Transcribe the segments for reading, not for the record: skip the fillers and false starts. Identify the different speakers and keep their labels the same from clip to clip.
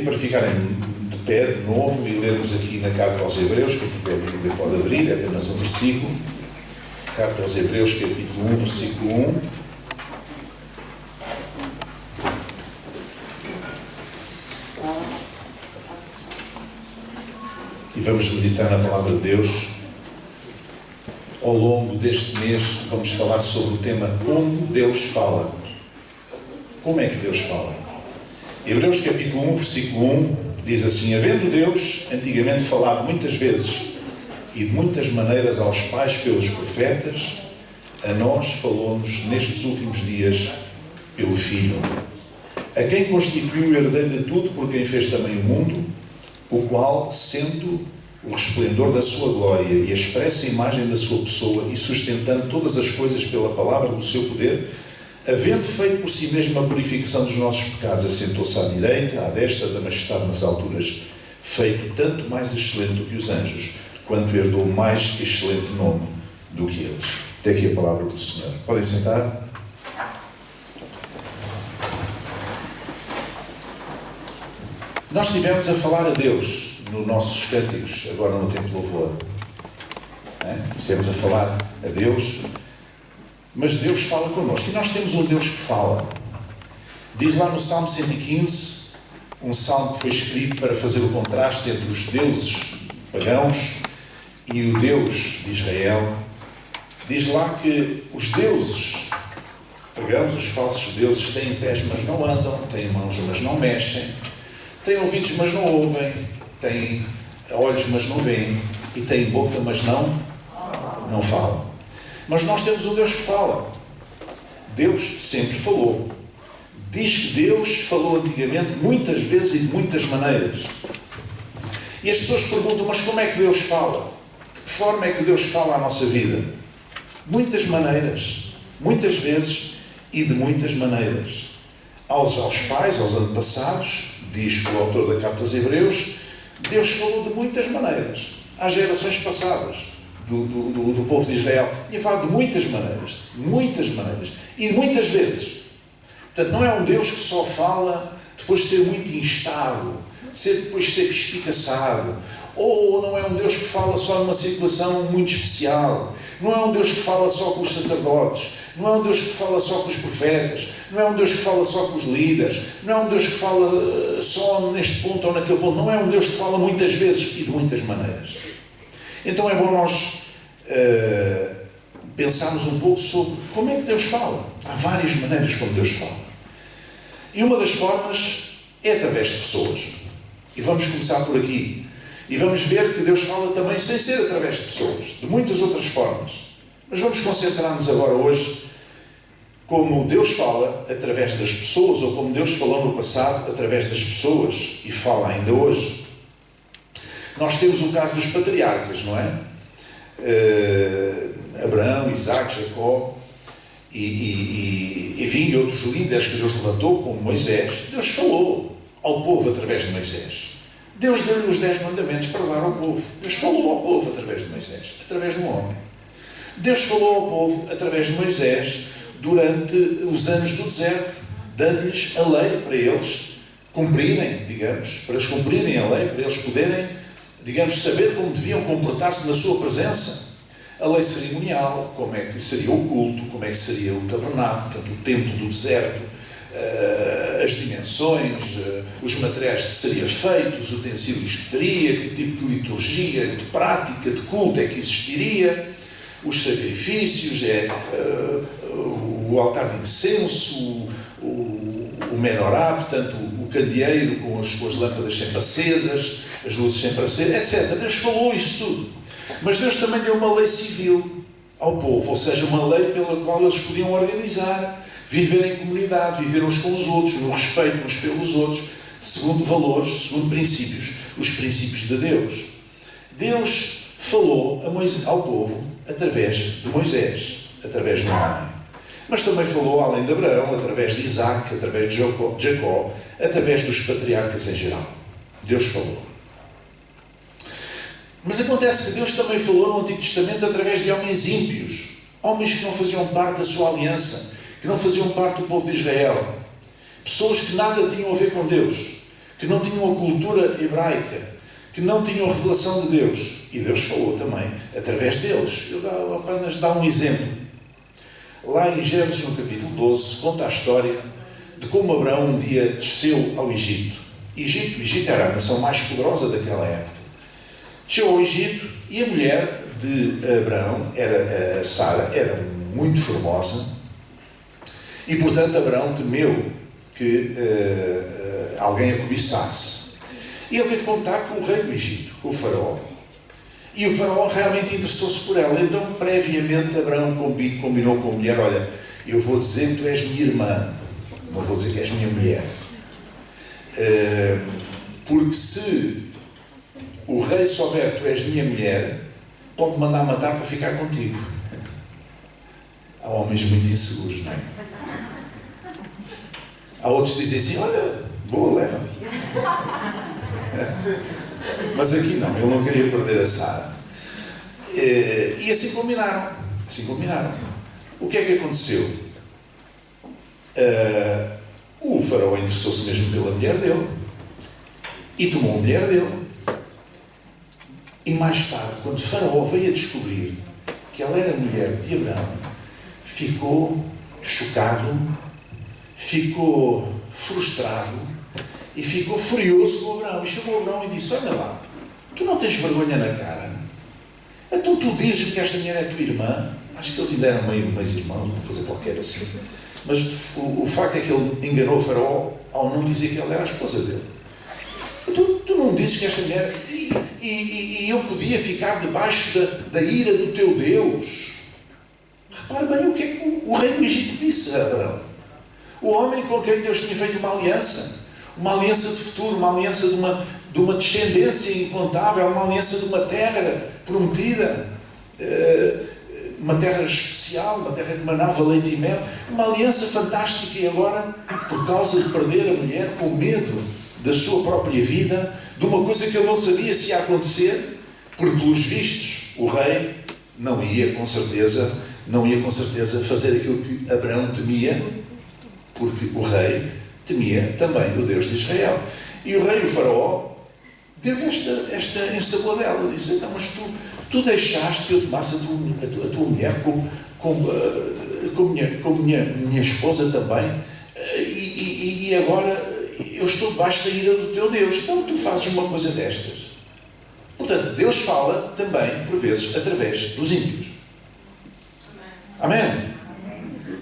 Speaker 1: para ficarem de pé de novo e lermos aqui na Carta aos Hebreus, quem tiver a Bíblia pode abrir, é apenas um versículo. Carta aos Hebreus, capítulo 1, versículo 1. E vamos meditar na Palavra de Deus. Ao longo deste mês vamos falar sobre o tema Como Deus Fala. Como é que Deus fala? Hebreus capítulo 1, versículo 1 diz assim: havendo Deus antigamente falado muitas vezes e de muitas maneiras aos pais pelos profetas, a nós falou-nos nestes últimos dias pelo Filho, a quem constituiu o herdeiro de tudo, por quem fez também o mundo, o qual, sendo o resplendor da sua glória e a expressa imagem da sua pessoa e sustentando todas as coisas pela palavra do seu poder, havendo feito por si mesmo a purificação dos nossos pecados, assentou-se à direita, à destra da majestade nas alturas, feito tanto mais excelente do que os anjos, quanto herdou mais excelente nome do que eles. Até aqui a palavra do Senhor. Podem sentar. Nós estivemos a falar a Deus nos nossos cânticos, agora no tempo de louvor. Estivemos a falar a Deus, mas Deus fala connosco. E nós temos um Deus que fala. Diz lá no Salmo 115, um salmo que foi escrito para fazer o contraste entre os deuses pagãos e o Deus de Israel. Diz lá que os deuses pagãos, os falsos deuses, têm pés mas não andam, têm mãos mas não mexem, têm ouvidos mas não ouvem, têm olhos mas não veem, e têm boca mas não falam. Mas nós temos um Deus que fala. Deus sempre falou. Diz que Deus falou antigamente muitas vezes e de muitas maneiras. E as pessoas perguntam, mas como é que Deus fala? De que forma é que Deus fala à nossa vida? Muitas maneiras, muitas vezes e de muitas maneiras. Aos pais, aos antepassados, diz o autor da Carta aos Hebreus, Deus falou de muitas maneiras. Às gerações passadas do povo de Israel. E fala de muitas maneiras, e muitas vezes. Portanto, não é um Deus que só fala depois de ser muito instado, depois de ser espicaçado, ou não é um Deus que fala só numa situação muito especial, não é um Deus que fala só com os sacerdotes, não é um Deus que fala só com os profetas, não é um Deus que fala só com os líderes, não é um Deus que fala só neste ponto ou naquele ponto, não é um Deus que fala muitas vezes e de muitas maneiras. Então é bom nós pensarmos um pouco sobre como é que Deus fala. Há várias maneiras como Deus fala. E uma das formas é através de pessoas. E vamos começar por aqui. E vamos ver que Deus fala também sem ser através de pessoas, de muitas outras formas. Mas vamos concentrar-nos agora hoje como Deus fala através das pessoas, ou como Deus falou no passado através das pessoas e fala ainda hoje. Nós temos o caso dos patriarcas, não é? Abraão, Isaac, Jacó enfim, outros líderes que Deus levantou, como Moisés. Deus falou ao povo através de Moisés. Deus deu-lhe os 10 mandamentos para dar ao povo. Deus falou ao povo através de Moisés, através de um homem. Deus falou ao povo através de Moisés durante os anos do deserto, dando-lhes a lei para eles cumprirem, digamos, para eles cumprirem a lei, para eles poderem, digamos, saber como deviam comportar-se na sua presença. A lei cerimonial, como é que seria o culto, como é que seria o tabernáculo, portanto, o templo do deserto, as dimensões, os materiais que seria feito, os utensílios que teria, que tipo de liturgia, de prática, de culto é que existiria, os sacrifícios, o altar de incenso, o menorá, portanto, o candeeiro com as lâmpadas sempre acesas, as luzes sempre acesas, etc. Deus falou isso tudo. Mas Deus também deu uma lei civil ao povo, ou seja, uma lei pela qual eles podiam organizar, viver em comunidade, viver uns com os outros, no respeito uns pelos outros, segundo valores, segundo princípios, os princípios de Deus. Deus falou ao povo através de Moisés, através de um homem. Mas também falou, além de Abraão, através de Isaac, através de Jacó, através dos patriarcas em geral. Deus falou. Mas acontece que Deus também falou no Antigo Testamento através de homens ímpios, homens que não faziam parte da sua aliança, que não faziam parte do povo de Israel, pessoas que nada tinham a ver com Deus, que não tinham a cultura hebraica, que não tinham a revelação de Deus. E Deus falou também através deles. Eu vou apenas dar um exemplo. Lá em Gênesis, no capítulo 12, conta a história de como Abraão um dia desceu ao Egito. O Egito era a nação mais poderosa daquela época. Desceu ao Egito e a mulher de Abraão, a Sara, era muito formosa e, portanto, Abraão temeu que alguém a cobiçasse. E ele teve contato com o rei do Egito, com o faraó. E o faraó realmente interessou-se por ela. Então, previamente, Abraão combinou com a mulher: olha, eu vou dizer que tu és minha irmã, não vou dizer que és minha mulher. Porque se o rei souber que tu és minha mulher, pode mandar matar para ficar contigo. Há homens muito inseguros, não é? Há outros que dizem assim: olha, boa, leva-me. Mas aqui não, ele não queria perder a Sara. E assim combinaram. O que é que aconteceu? O faraó interessou-se mesmo pela mulher dele e tomou a mulher dele. E mais tarde, quando o faraó veio a descobrir que ela era mulher de Abraão, ficou chocado, ficou frustrado e ficou furioso com Abraão. E chamou Abraão e disse: olha lá, tu não tens vergonha na cara? Então tu dizes que esta mulher é tua irmã? Acho que eles ainda eram meio irmãos, uma coisa qualquer assim. Mas o facto é que ele enganou o faraó ao não dizer que ela era a esposa dele. Tu não dizes que esta mulher... E eu podia ficar debaixo da ira do teu Deus. Repara bem o que é que o rei do Egito disse a Abraão. O homem com quem Deus tinha feito uma aliança de futuro, uma aliança de uma descendência incontável, uma aliança de uma terra prometida, uma terra especial, uma terra que manava leite e mel, uma aliança fantástica. E agora, por causa de perder a mulher, com medo da sua própria vida, de uma coisa que ele não sabia se ia acontecer, porque pelos vistos o rei não ia com certeza fazer aquilo que Abraão temia, porque o rei temia também o Deus de Israel. E o rei, o faraó, deu esta ensaboadela, disse: então, mas tu deixaste que eu tomasse a tua mulher como minha esposa também, e agora eu estou debaixo da ira do teu Deus. Então tu fazes uma coisa destas. Portanto, Deus fala também, por vezes, através dos ímpios. Amém?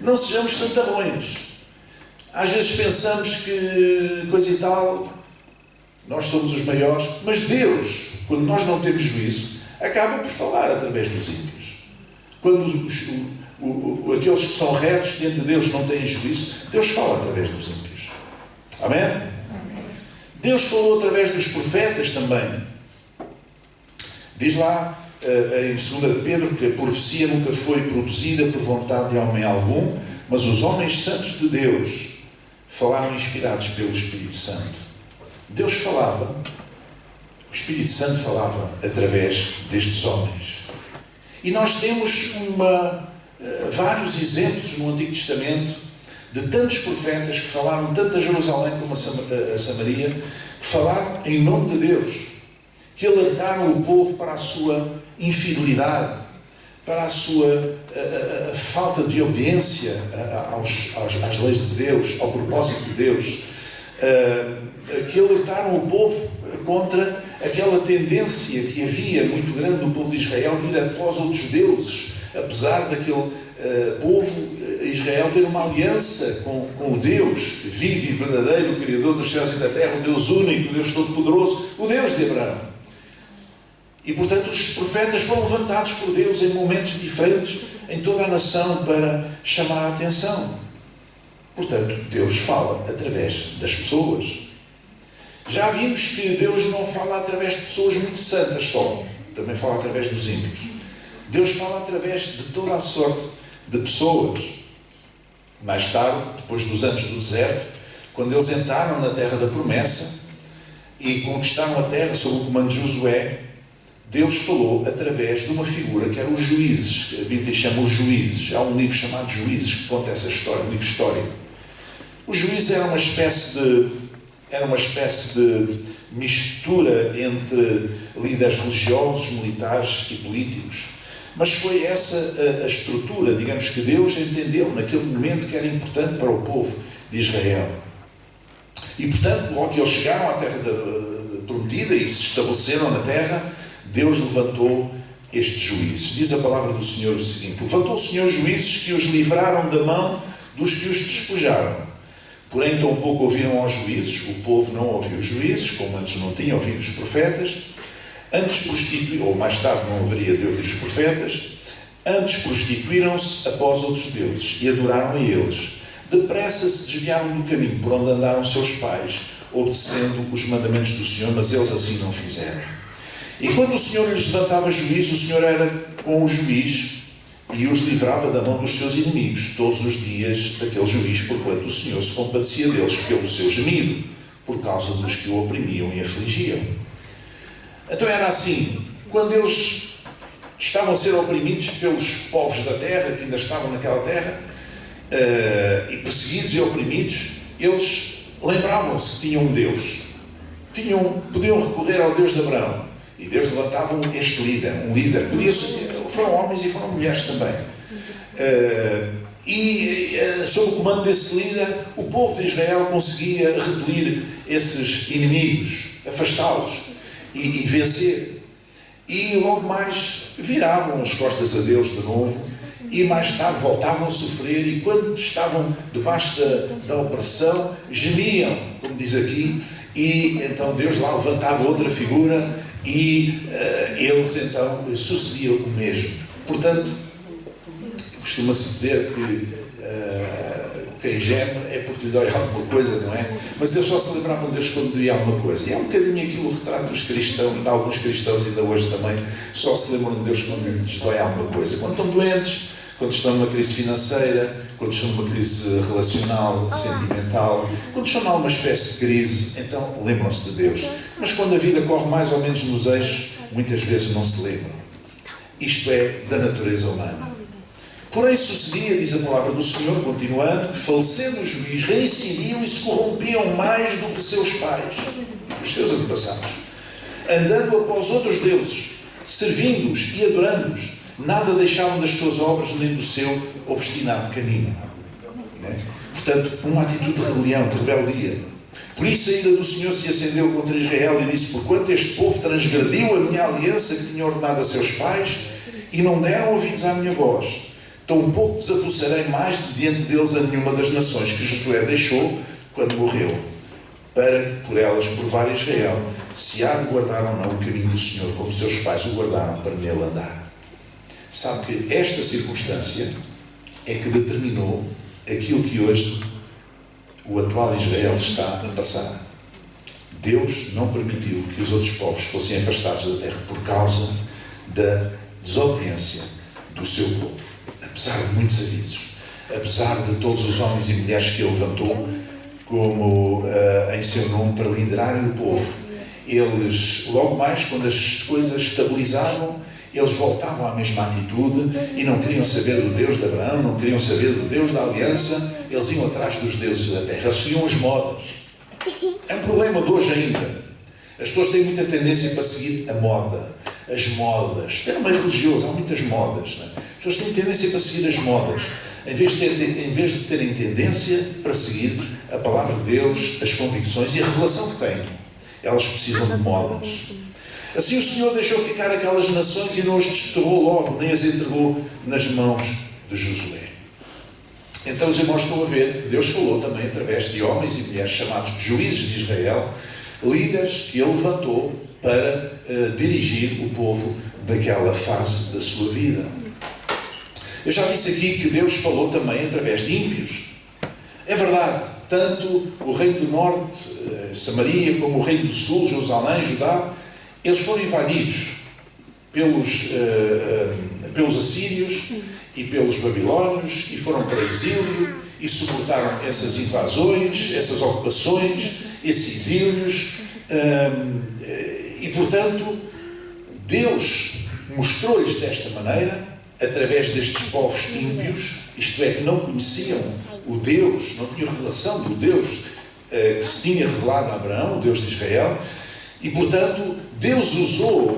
Speaker 1: Não sejamos santarrões. Às vezes pensamos que coisa e tal, nós somos os maiores, mas Deus, quando nós não temos juízo, acaba por falar através dos ímpios. Quando aqueles que são retos diante de Deus não têm juízo, Deus fala através dos ímpios. Amém? Deus falou através dos profetas também. Diz lá em 2 de Pedro que a profecia nunca foi produzida por vontade de homem algum, mas os homens santos de Deus falaram inspirados pelo Espírito Santo. Deus falava, o Espírito Santo falava através destes homens. E nós temos vários exemplos no Antigo Testamento de tantos profetas que falaram tanto a Jerusalém como a Samaria, que falaram em nome de Deus, que alertaram o povo para a sua infidelidade, para a sua falta de obediência às leis de Deus, ao propósito de Deus, que alertaram o povo contra aquela tendência que havia muito grande no povo de Israel de ir após outros deuses, apesar daquele povo, Israel, ter uma aliança com o Deus vivo e verdadeiro, o Criador dos céus e da terra, o Deus único, o Deus todo-poderoso, o Deus de Abraão. E, portanto, os profetas foram levantados por Deus em momentos diferentes em toda a nação para chamar a atenção. Portanto, Deus fala através das pessoas. Já vimos que Deus não fala através de pessoas muito santas só, também fala através dos ímpios. Deus fala através de toda a sorte de pessoas. Mais tarde, depois dos anos do deserto, quando eles entraram na terra da promessa e conquistaram a terra sob o comando de Josué, Deus falou através de uma figura que eram os juízes, que a Bíblia chama os juízes. Há um livro chamado Juízes que conta essa história, um livro histórico. Os juízes eram uma espécie era uma espécie de mistura entre líderes religiosos, militares e políticos. Mas foi essa a estrutura, digamos, que Deus entendeu naquele momento que era importante para o povo de Israel. E, portanto, logo que eles chegaram à terra prometida e se estabeleceram na terra, Deus levantou estes juízes. Diz a palavra do Senhor o seguinte: levantou o Senhor juízes que os livraram da mão dos que os despojaram. Porém, tão pouco ouviram aos juízes, o povo não ouviu os juízes, como antes não tinha ouvido os profetas, antes prostituíram, ou mais tarde não haveria de ouvir os profetas, antes prostituíram-se após outros deuses e adoraram a eles. Depressa se desviaram do caminho por onde andaram seus pais, obedecendo os mandamentos do Senhor, mas eles assim não fizeram. E quando o Senhor lhes levantava juízo, o Senhor era com o juiz e os livrava da mão dos seus inimigos todos os dias daquele juiz, porquanto o Senhor se compadecia deles pelo seu gemido, por causa dos que o oprimiam e afligiam. Então era assim, quando eles estavam a ser oprimidos pelos povos da terra, que ainda estavam naquela terra, e perseguidos e oprimidos, eles lembravam-se que tinham um Deus. Podiam recorrer ao Deus de Abraão. E Deus levantava este líder, um líder. Foram homens e foram mulheres também. Sob o comando desse líder, o povo de Israel conseguia repelir esses inimigos, afastá-los e vencer. E logo mais viravam as costas a Deus de novo e mais tarde voltavam a sofrer, e quando estavam debaixo da opressão, gemiam, como diz aqui, e então Deus lá levantava outra figura e eles então sucediam o mesmo. Portanto, costuma-se dizer que quem geme é porque lhe dói alguma coisa, não é? Mas eles só se lembravam de Deus quando doía alguma coisa. E é um bocadinho aquilo o retrato dos cristãos, de alguns cristãos ainda hoje também, só se lembram de Deus quando lhes dói alguma coisa. Quando estão doentes, quando estão numa crise financeira, quando estão numa crise relacional, sentimental, quando estão numa espécie de crise, então lembram-se de Deus. Mas quando a vida corre mais ou menos nos eixos, muitas vezes não se lembram. Isto é da natureza humana. Porém sucedia, diz a palavra do Senhor, continuando, que falecendo o juiz, reincidiam e se corrompiam mais do que seus pais, os seus antepassados, andando após outros deuses, servindo-os e adorando-os, nada deixavam das suas obras nem do seu obstinado caminho. Portanto, uma atitude de rebelião, de rebeldia. Por isso a ira do Senhor se acendeu contra Israel e disse: porquanto este povo transgrediu a minha aliança que tinha ordenado a seus pais e não deram ouvidos à minha voz, tão pouco desapossarei mais de diante deles a nenhuma das nações que Josué deixou quando morreu, para por elas provar Israel se há de guardar ou não o caminho do Senhor, como seus pais o guardaram para nele andar. Sabe que esta circunstância é que determinou aquilo que hoje o atual Israel está a passar. Deus não permitiu que os outros povos fossem afastados da terra por causa da desobediência do seu povo. Apesar de muitos avisos, apesar de todos os homens e mulheres que ele levantou como em seu nome para liderarem o povo, eles, logo mais, quando as coisas estabilizavam, eles voltavam à mesma atitude e não queriam saber do Deus de Abraão, não queriam saber do Deus da aliança, eles iam atrás dos deuses da terra, eles seguiam as modas. É um problema de hoje ainda. As pessoas têm muita tendência para seguir a moda, as modas. É no meio religioso, há muitas modas. Não é? As pessoas têm tendência para seguir as modas, em vez de terem tendência para seguir a palavra de Deus, as convicções e a revelação que têm. Elas precisam de modas. Assim o Senhor deixou ficar aquelas nações e não as desterrou logo, nem as entregou nas mãos de Josué. Então os irmãos estão a ver que Deus falou também através de homens e mulheres chamados juízes de Israel, líderes que ele levantou para dirigir o povo naquela fase da sua vida. Eu já disse aqui que Deus falou também através de ímpios. É verdade, tanto o reino do norte, Samaria, como o reino do sul, Jerusalém, Judá, eles foram invadidos pelos assírios e pelos babilónios e foram para exílio e suportaram essas invasões, essas ocupações, esses exílios e, portanto, Deus mostrou-lhes desta maneira, através destes povos ímpios, isto é, que não conheciam o Deus, não tinham revelação do Deus que se tinha revelado a Abraão, o Deus de Israel, e portanto Deus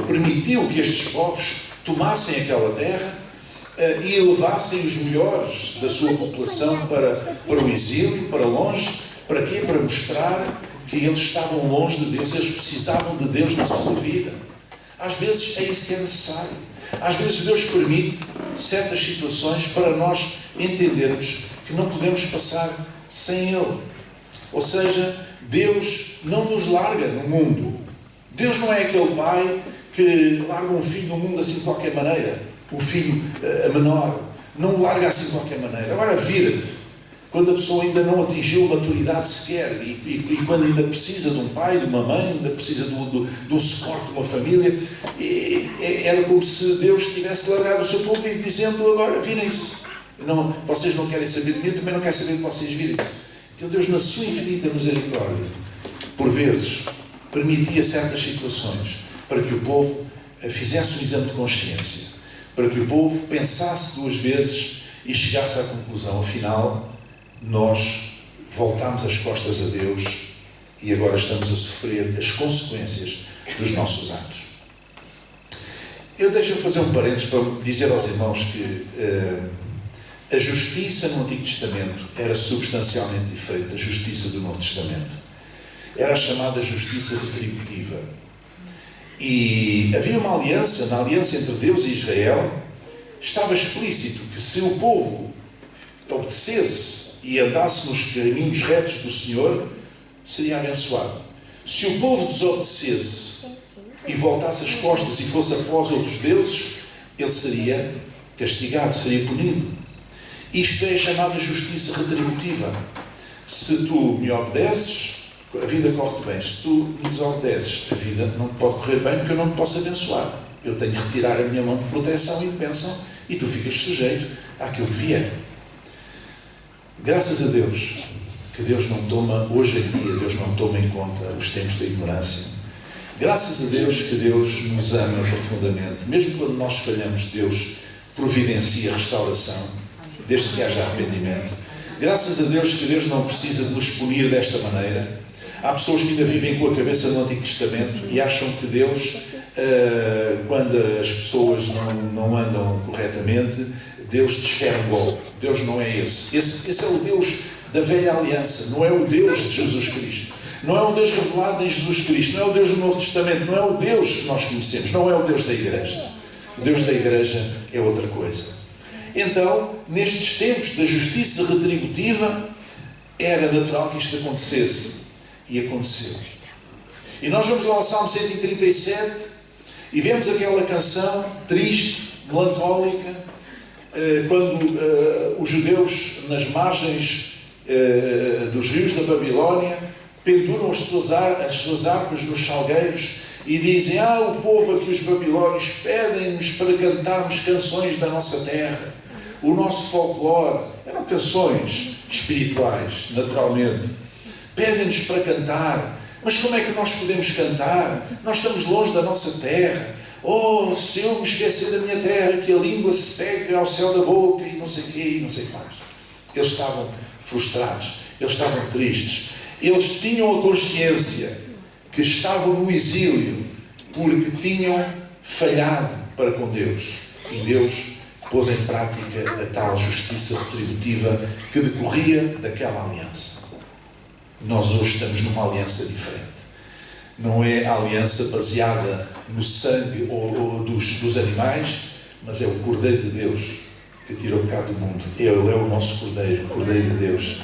Speaker 1: permitiu que estes povos tomassem aquela terra e levassem os melhores da sua população para o exílio, para longe. Para quê? Para mostrar que eles estavam longe de Deus, eles precisavam de Deus na sua vida. Às vezes é isso que é necessário. Às vezes Deus permite certas situações para nós entendermos que não podemos passar sem Ele. Ou seja, Deus não nos larga no mundo. Deus não é aquele pai que larga um filho no mundo assim de qualquer maneira. Um filho menor. Não o larga assim de qualquer maneira. Agora vira-te. Quando a pessoa ainda não atingiu maturidade sequer e quando ainda precisa de um pai, de uma mãe, ainda precisa de um suporte de uma família, era como se Deus tivesse largado o seu povo e dizendo agora, virem-se. Não, vocês não querem saber de mim, eu também não quero saber de vocês, virem-se. Então Deus, na sua infinita misericórdia, por vezes, permitia certas situações para que o povo fizesse um exame de consciência, para que o povo pensasse duas vezes e chegasse à conclusão, afinal, nós voltámos as costas a Deus e agora estamos a sofrer as consequências dos nossos atos. Deixo-me fazer um parênteses para dizer aos irmãos que a justiça no Antigo Testamento era substancialmente diferente da justiça do Novo Testamento. Era chamada justiça retributiva. E havia uma aliança, na aliança entre Deus e Israel, estava explícito que se o povo obedecesse e andasse nos caminhos retos do Senhor, seria abençoado. Se o povo desobedecesse e voltasse as costas e fosse após outros deuses, ele seria castigado, seria punido. Isto é chamada justiça retributiva. Se tu me obedeces, a vida corre-te bem. Se tu me desobedeces, a vida não te pode correr bem porque eu não te posso abençoar. Eu tenho de retirar a minha mão de proteção e de bênção e tu ficas sujeito àquilo que vier. Graças a Deus, que Deus não toma, hoje em dia, Deus não toma em conta os tempos da ignorância. Graças a Deus que Deus nos ama profundamente. Mesmo quando nós falhamos, Deus providencia a restauração, desde que haja arrependimento. Graças a Deus que Deus não precisa de nos punir desta maneira. Há pessoas que ainda vivem com a cabeça no Antigo Testamento e acham que Deus, quando as pessoas não andam corretamente, Deus desfere um golpe. Deus não é esse. Esse é o Deus da velha aliança. Não é o Deus de Jesus Cristo. Não é o Deus revelado em Jesus Cristo. Não é o Deus do Novo Testamento. Não é o Deus que nós conhecemos. Não é o Deus da Igreja. O Deus da Igreja é outra coisa. Então, nestes tempos da justiça retributiva, era natural que isto acontecesse. E aconteceu. E nós vamos lá ao Salmo 137 e vemos aquela canção triste, melancólica, quando os judeus, nas margens dos rios da Babilónia, penduram as suas harpas nos salgueiros e dizem: o povo a que os babilónios pedem-nos para cantarmos canções da nossa terra, o nosso folclore. Eram canções espirituais, naturalmente. Pedem-nos para cantar. Mas como é que nós podemos cantar? Nós estamos longe da nossa terra. Oh, se eu me esquecer da minha terra, que a língua se pegue ao céu da boca e não sei o quê, e não sei o que mais. Eles estavam frustrados, eles estavam tristes. Eles tinham a consciência que estavam no exílio porque tinham falhado para com Deus. E Deus pôs em prática a tal justiça retributiva que decorria daquela aliança. Nós hoje estamos numa aliança diferente. Não é a aliança baseada no sangue ou dos animais, mas é o Cordeiro de Deus que tira o pecado do mundo. Ele é o nosso Cordeiro, o Cordeiro de Deus.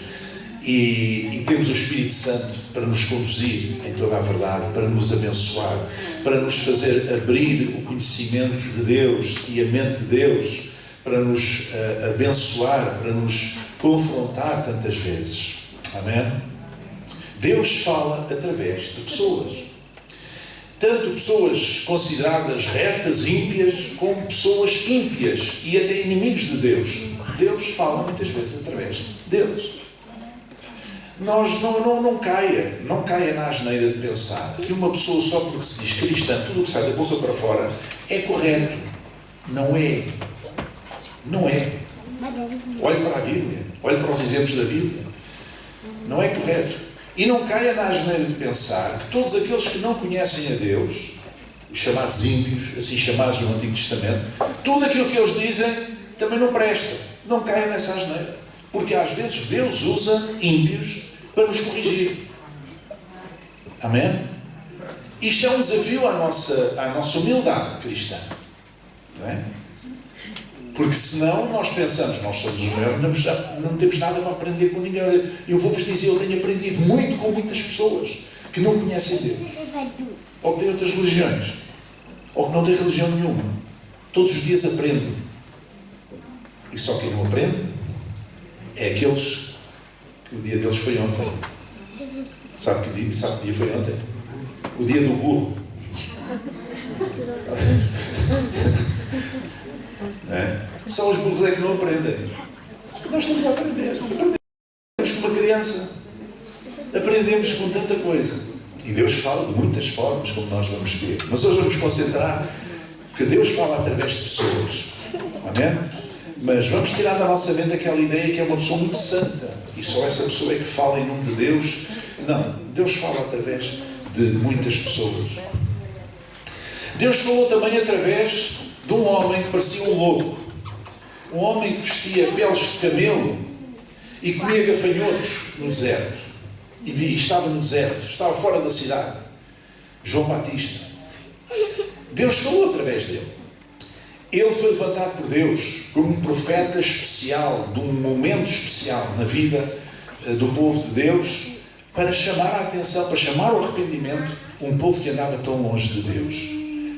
Speaker 1: E temos o Espírito Santo para nos conduzir em toda a verdade, para nos abençoar, para nos fazer abrir o conhecimento de Deus e a mente de Deus, para nos abençoar, para nos confrontar tantas vezes. Amém? Deus fala através de pessoas. Tanto pessoas consideradas retas, ímpias, como pessoas ímpias e até inimigos de Deus. Deus fala muitas vezes através deles. Nós não caia na asneira de pensar que uma pessoa, só porque se diz cristã, tudo o que sai da boca para fora é correto. Não é. Não é. Olhe para a Bíblia. Olhe para os exemplos da Bíblia. Não é correto. E não caia na asneira de pensar que todos aqueles que não conhecem a Deus, os chamados ímpios, assim chamados no Antigo Testamento, tudo aquilo que eles dizem também não presta. Não caia nessa asneira. Porque às vezes Deus usa ímpios para nos corrigir. Amém? Isto é um desafio à nossa humildade cristã. Não é? Porque senão nós pensamos, nós somos os maiores, não temos nada para aprender com ninguém. Olha, eu vou-vos dizer, eu tenho aprendido muito com muitas pessoas que não conhecem Deus. Ou que têm outras religiões. Ou que não têm religião nenhuma. Todos os dias aprendem. E só quem não aprende é aqueles que o dia deles foi ontem. Sabe que dia foi ontem? O dia do burro. É? Só os burros é que não aprendem. Nós estamos a aprender. Aprendemos com uma criança. Aprendemos com tanta coisa. E Deus fala de muitas formas, como nós vamos ver. Mas hoje vamos concentrar que Deus fala através de pessoas. Amém? Mas vamos tirar da nossa mente aquela ideia que é uma pessoa muito santa. E só essa pessoa é que fala em nome de Deus. Não. Deus fala através de muitas pessoas. Deus falou também através de um homem que parecia um louco. Um homem que vestia peles de camelo e comia gafanhotos no deserto. E estava no deserto, estava fora da cidade. João Batista. Deus falou através dele. Ele foi levantado por Deus como um profeta especial, de um momento especial na vida do povo de Deus, para chamar a atenção, para chamar ao arrependimento um povo que andava tão longe de Deus.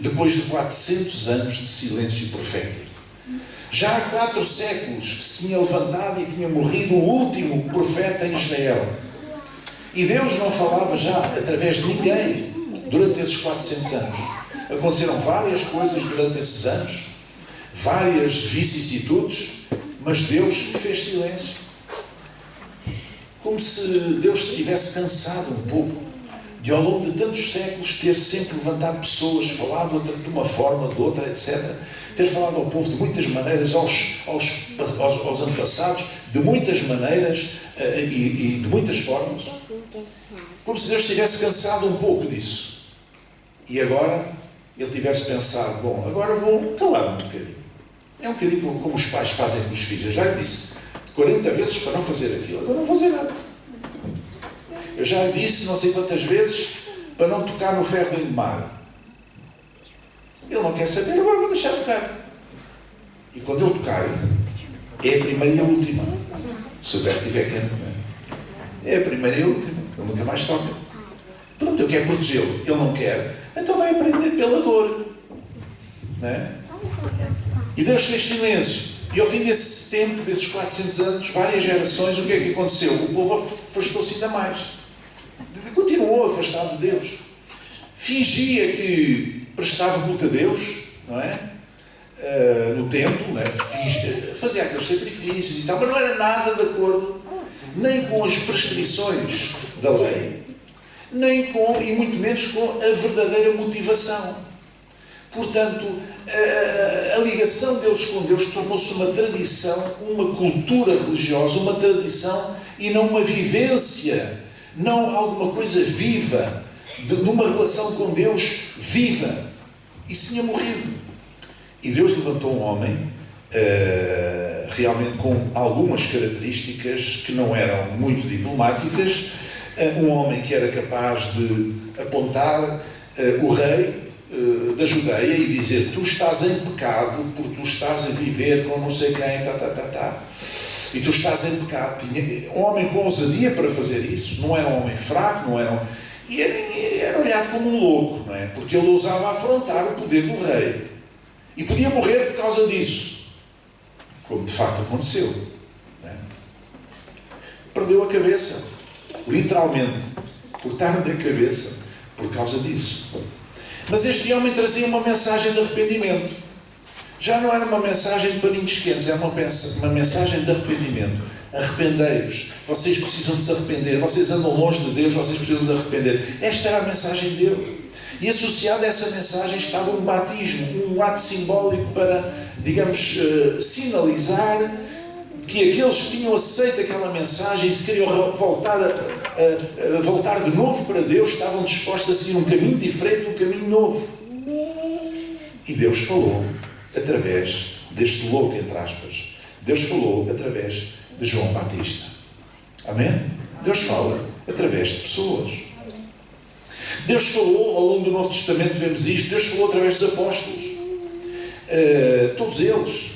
Speaker 1: Depois de 400 anos de silêncio profético. Já há 4 séculos que se tinha levantado e tinha morrido o último profeta em Israel. E Deus não falava já através de ninguém durante esses 400 anos. Aconteceram várias coisas durante esses anos, várias vicissitudes, mas Deus fez silêncio. Como se Deus se tivesse cansado um pouco de, ao longo de tantos séculos, ter sempre levantado pessoas, falado de uma forma, de outra, etc. Ter falado ao povo de muitas maneiras, aos antepassados, de muitas maneiras e de muitas formas. Como se Deus tivesse cansado um pouco disso. E agora, Ele tivesse pensado, bom, agora vou calar um bocadinho. É um bocadinho como os pais fazem com os filhos. Eu já lhe disse 40 vezes para não fazer aquilo. Agora não vou fazer nada. Eu já lhe disse não sei quantas vezes para não tocar no ferro de mar. Ele não quer saber, agora vou deixar tocar. E quando eu tocar, é a primeira e a última. Se o ferro estiver quente, é a primeira e a última. Ele nunca mais toca. Pronto, eu quero protegê-lo. Ele não quer. Então vai aprender pela dor. Não é? E Deus fez silêncio. E ao fim desse tempo, desses 400 anos, várias gerações, o que é que aconteceu? O povo afastou-se ainda mais. Continuou afastado de Deus. Fingia que prestava culto a Deus, não é? No templo, não é? Fazia aqueles sacrifícios e tal, mas não era nada de acordo nem com as prescrições da lei, nem com, e muito menos com a verdadeira motivação. Portanto, a ligação deles com Deus tornou-se uma tradição, uma cultura religiosa, uma tradição e não uma vivência, não alguma coisa viva, de uma relação com Deus viva. Isso tinha morrido. E Deus levantou um homem, realmente com algumas características que não eram muito diplomáticas, um homem que era capaz de apontar o rei da Judeia e dizer: tu estás em pecado porque tu estás a viver com não sei quem, e tu estás em pecado. Tinha um homem com ousadia para fazer isso, não era um homem fraco, não era e era olhado como um louco, não é? Porque ele ousava afrontar o poder do rei e podia morrer por causa disso, como de facto aconteceu, não é? Perdeu a cabeça, literalmente, cortaram-lhe a cabeça por causa disso. Mas este homem trazia uma mensagem de arrependimento. Já não era uma mensagem de paninhos quentes, era uma mensagem de arrependimento. Arrependei-vos. Vocês precisam de se arrepender. Vocês andam longe de Deus, vocês precisam de arrepender. Esta era a mensagem dele. E associada a essa mensagem estava um batismo, um ato simbólico para, digamos, sinalizar que aqueles que tinham aceito aquela mensagem e se queriam voltar de novo para Deus, estavam dispostos a seguir um caminho diferente, um caminho novo. E Deus falou através deste louco, entre aspas. Deus falou através de João Batista. Amém? Deus fala através de pessoas. Deus falou, ao longo do Novo Testamento vemos isto, Deus falou através dos apóstolos. Todos eles.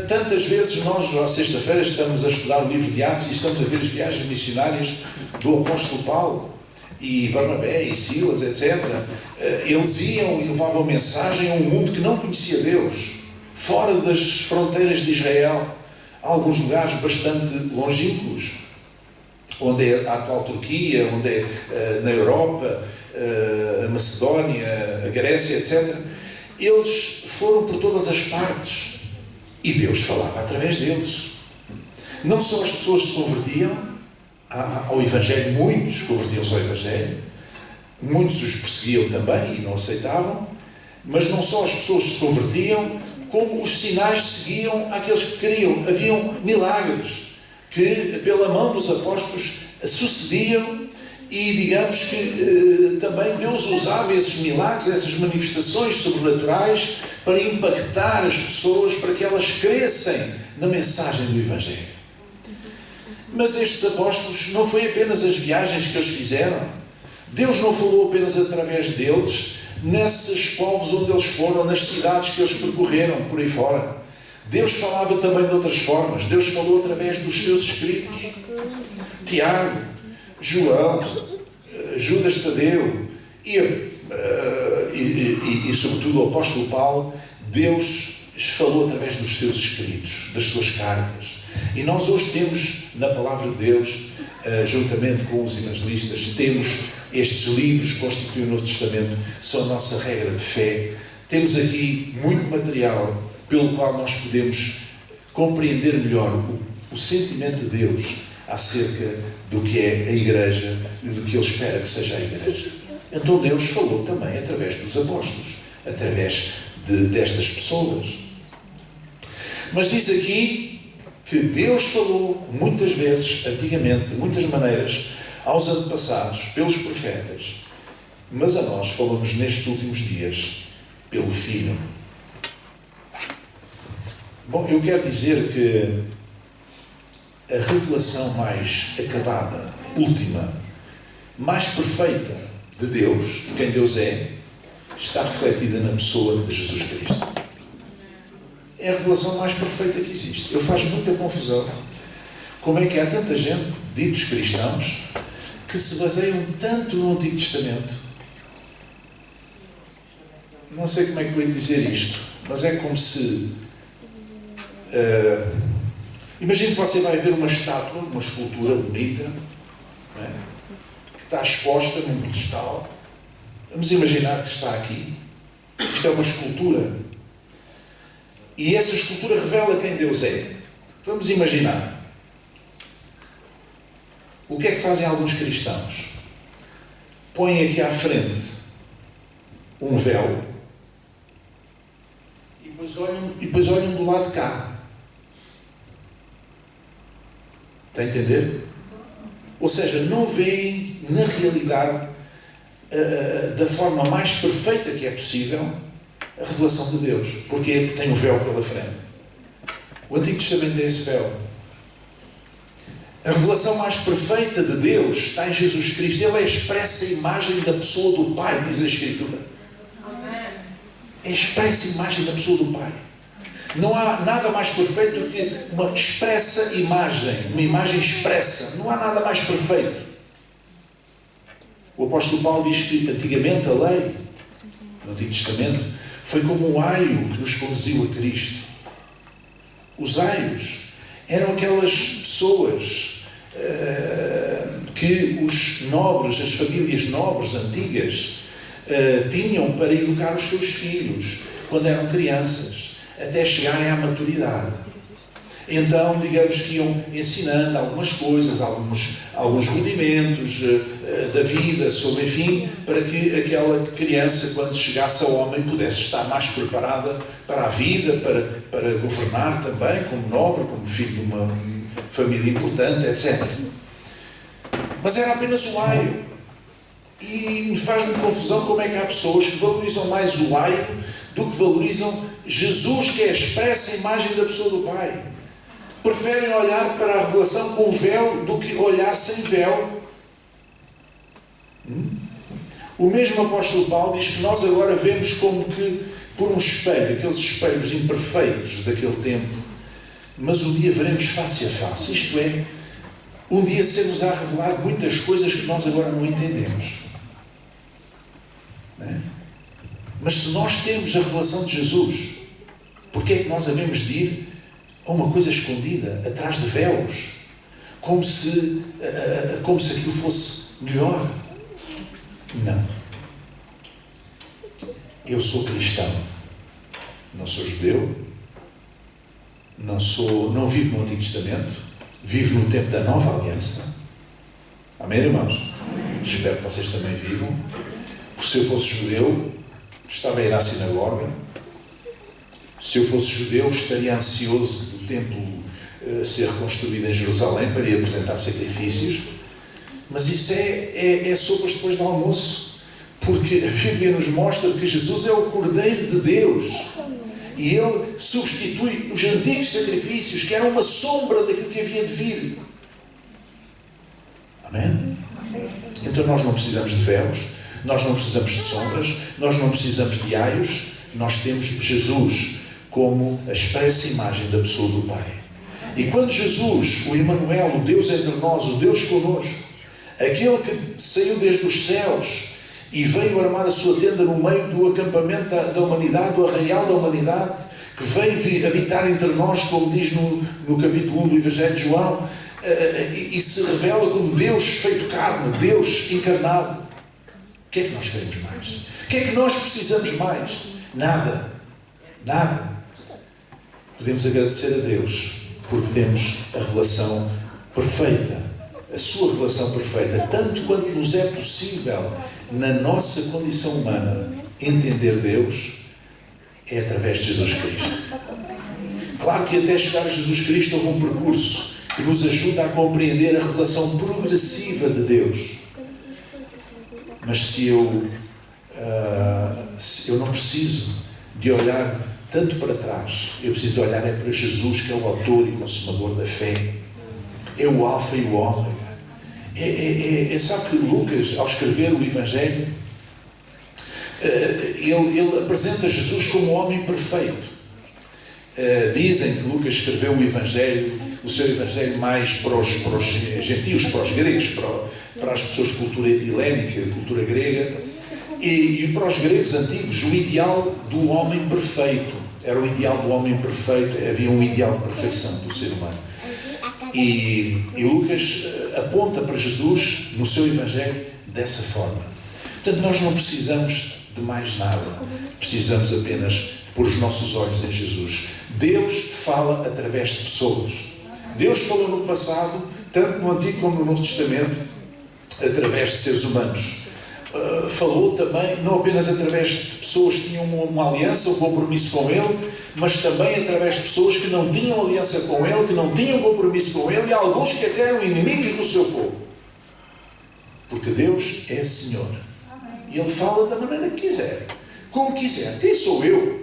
Speaker 1: Tantas vezes nós, à sexta-feira, estamos a estudar o livro de Atos e estamos a ver as viagens missionárias do apóstolo Paulo e Barnabé e Silas, etc. Eles iam e levavam mensagem a um mundo que não conhecia Deus, fora das fronteiras de Israel, há alguns lugares bastante longínquos, onde é a atual Turquia, onde é na Europa, a Macedónia, a Grécia, etc. Eles foram por todas as partes e Deus falava através deles. Não só as pessoas se convertiam ao Evangelho, muitos convertiam-se ao Evangelho, muitos os perseguiam também e não aceitavam, mas não só as pessoas se convertiam, como os sinais seguiam àqueles que queriam. Haviam milagres que, pela mão dos apóstolos, sucediam e, digamos que também Deus usava esses milagres, essas manifestações sobrenaturais para impactar as pessoas, para que elas crescem na mensagem do Evangelho. Mas estes apóstolos, não foi apenas as viagens que eles fizeram. Deus não falou apenas através deles, nesses povos onde eles foram, nas cidades que eles percorreram, por aí fora. Deus falava também de outras formas. Deus falou através dos seus escritos. Tiago, João, Judas Tadeu e sobretudo o apóstolo Paulo. Deus falou através dos seus escritos, das suas cartas. E nós hoje temos na palavra de Deus, juntamente com os evangelistas, temos estes livros que constituem o Novo Testamento, são a nossa regra de fé. Temos aqui muito material pelo qual nós podemos compreender melhor o sentimento de Deus acerca do que é a Igreja e do que Ele espera que seja a Igreja. Então Deus falou também através dos apóstolos, através destas pessoas. Mas diz aqui que Deus falou muitas vezes, antigamente, de muitas maneiras, aos antepassados, pelos profetas, mas a nós falou-nos nestes últimos dias pelo Filho. Bom, eu quero dizer que a revelação mais acabada, última, mais perfeita de Deus, de quem Deus é, está refletida na pessoa de Jesus Cristo. É a revelação mais perfeita que existe. Eu faço muita confusão. Como é que há tanta gente, ditos cristãos, que se baseiam tanto no Antigo Testamento? Não sei como é que eu ia dizer isto, mas é como se... imagine que você vai ver uma estátua, uma escultura bonita, não é? Que está exposta num pedestal. Vamos imaginar que está aqui. Isto é uma escultura. E essa escultura revela quem Deus é. Vamos imaginar. O que é que fazem alguns cristãos? Põem aqui à frente um véu e depois olham do lado de cá. Está a entender? Ou seja, não veem na realidade, da forma mais perfeita que é possível, a revelação de Deus. Porquê? Porque tem um véu pela frente. O Antigo Testamento é esse véu. A revelação mais perfeita de Deus está em Jesus Cristo. Ele é a expressa imagem da pessoa do Pai, diz a Escritura. É a expressa imagem da pessoa do Pai. Não há nada mais perfeito do que uma expressa imagem, uma imagem expressa. Não há nada mais perfeito. O apóstolo Paulo diz que antigamente a lei, no Antigo Testamento, foi como um aio que nos conduziu a Cristo. Os aios eram aquelas pessoas que os nobres, as famílias nobres antigas, tinham para educar os seus filhos quando eram crianças, até chegarem à maturidade. Então, digamos que iam ensinando algumas coisas, alguns rudimentos da vida, sobre, enfim, para que aquela criança, quando chegasse ao homem, pudesse estar mais preparada para a vida, para governar também, como nobre, como filho de uma família importante, etc. Mas era apenas o aio. E faz-me confusão como é que há pessoas que valorizam mais o aio do que valorizam Jesus, que é a expressa imagem da pessoa do Pai. Preferem olhar para a revelação com véu do que olhar sem véu. O mesmo apóstolo Paulo diz que nós agora vemos como que por um espelho, aqueles espelhos imperfeitos daquele tempo, mas um dia veremos face a face. Isto é, um dia ser-nos a revelar muitas coisas que nós agora não entendemos. Não é? Mas se nós temos a revelação de Jesus, porque é que nós havemos de ir a uma coisa escondida, atrás de véus, como se aquilo fosse melhor? Não. Eu sou cristão, não sou judeu, não vivo no Antigo Testamento, vivo no tempo da Nova Aliança. Amém, irmãos? Amém. Espero que vocês também vivam. Porque se eu fosse judeu, estava a ir à sinagoga. Se eu fosse judeu, estaria ansioso do templo ser reconstruído em Jerusalém para ir apresentar sacrifícios. Mas isso é sopas depois do almoço. Porque a Bíblia nos mostra que Jesus é o Cordeiro de Deus. E Ele substitui os antigos sacrifícios, que eram uma sombra daquilo que havia de vir. Amém? Então nós não precisamos de véus, nós não precisamos de sombras, nós não precisamos de aios, nós temos Jesus como a expressa imagem da pessoa do Pai. E quando Jesus, o Emmanuel, o Deus entre nós, o Deus conosco, aquele que saiu desde os céus e veio armar a sua tenda no meio do acampamento da humanidade, do arraial da humanidade, que veio habitar entre nós, como diz no capítulo 1 do Evangelho de João, e se revela como Deus feito carne, Deus encarnado. O que é que nós queremos mais? O que é que nós precisamos mais? Nada. Nada. Podemos agradecer a Deus porque temos a revelação perfeita, a sua revelação perfeita, tanto quanto nos é possível, na nossa condição humana, entender Deus, é através de Jesus Cristo. Claro que até chegar a Jesus Cristo houve um percurso que nos ajuda a compreender a revelação progressiva de Deus. Mas se eu não preciso de olhar tanto para trás, eu preciso de olhar para Jesus, que é o autor e consumador da fé. É o alfa e o ômega. Sabe que Lucas, ao escrever o Evangelho, ele apresenta Jesus como um homem perfeito. Dizem que Lucas escreveu o seu Evangelho mais para os gentios, para os gregos, para as pessoas de cultura helénica, cultura grega, e para os gregos antigos, o ideal do homem perfeito. Era o ideal do homem perfeito, havia um ideal de perfeição do ser humano. E Lucas aponta para Jesus, no seu Evangelho, dessa forma. Portanto, nós não precisamos de mais nada. Precisamos apenas pôr os nossos olhos em Jesus. Deus fala através de pessoas. Deus falou no passado, tanto no Antigo como no Novo Testamento, através de seres humanos. Falou também, não apenas através de pessoas que tinham uma aliança, um compromisso com Ele, mas também através de pessoas que não tinham aliança com Ele, que não tinham compromisso com Ele, e alguns que até eram inimigos do seu povo. Porque Deus é Senhor. E Ele fala da maneira que quiser, como quiser. Quem sou eu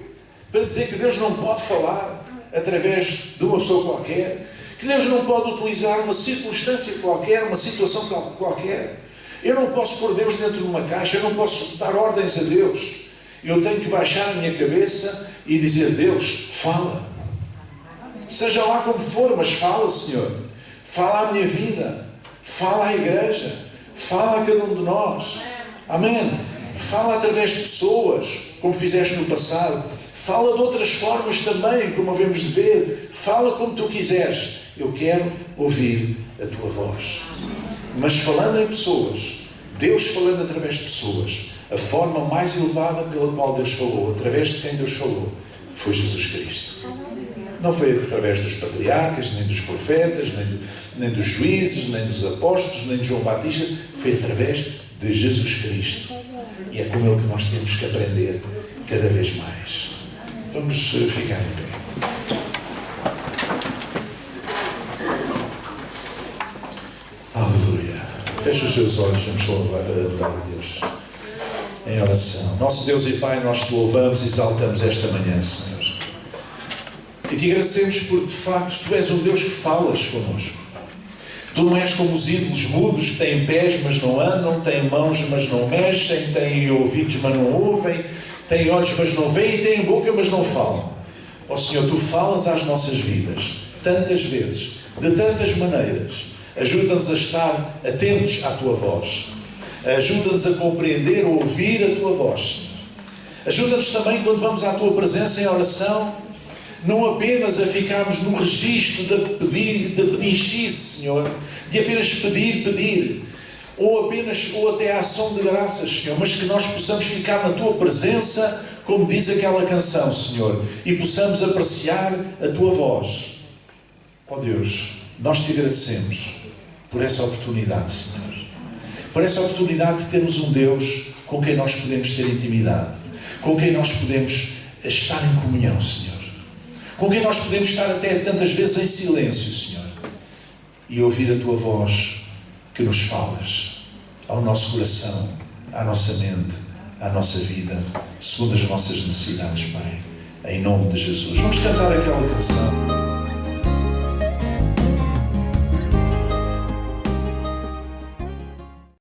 Speaker 1: para dizer que Deus não pode falar através de uma pessoa qualquer? Que Deus não pode utilizar uma circunstância qualquer, uma situação qualquer? Eu não posso pôr Deus dentro de uma caixa, eu não posso dar ordens a Deus. Eu tenho que baixar a minha cabeça e dizer: Deus, fala. Seja lá como for, mas fala, Senhor. Fala à minha vida. Fala à igreja. Fala a cada um de nós. Amém? Fala através de pessoas, como fizeste no passado. Fala de outras formas também, como havemos de ver. Fala como tu quiseres. Eu quero ouvir a tua voz. Mas falando em pessoas, Deus falando através de pessoas, a forma mais elevada pela qual Deus falou, através de quem Deus falou, foi Jesus Cristo. Não foi através dos patriarcas, nem dos profetas, nem dos juízes, nem dos apóstolos, nem de João Batista. Foi através de Jesus Cristo. E é com Ele que nós temos que aprender cada vez mais. Vamos ficar em pé. Aleluia. Feche os seus olhos, vamos louvar a Deus em oração. Nosso Deus e Pai, nós te louvamos e exaltamos esta manhã, Senhor. E te agradecemos porque, de facto, Tu és um Deus que falas connosco. Tu não és como os ídolos mudos que têm pés, mas não andam, têm mãos, mas não mexem, têm ouvidos, mas não ouvem, têm olhos, mas não veem, e têm boca, mas não falam. Ó Senhor, Tu falas às nossas vidas, tantas vezes, de tantas maneiras. Ajuda-nos a estar atentos à Tua voz. Ajuda-nos a compreender, a ouvir a Tua voz. Ajuda-nos também, quando vamos à Tua presença em oração, não apenas a ficarmos num registro de pedinchice, Senhor, de apenas pedir, ou até a ação de graças, Senhor, mas que nós possamos ficar na Tua presença, como diz aquela canção, Senhor, e possamos apreciar a Tua voz. Ó Deus, nós Te agradecemos por essa oportunidade, Senhor, por essa oportunidade de termos um Deus com quem nós podemos ter intimidade, com quem nós podemos estar em comunhão, Senhor, com quem nós podemos estar até tantas vezes em silêncio, Senhor, e ouvir a Tua voz que nos falas ao nosso coração, à nossa mente, à nossa vida, segundo as nossas necessidades, Pai, em nome de Jesus. Vamos cantar aquela canção.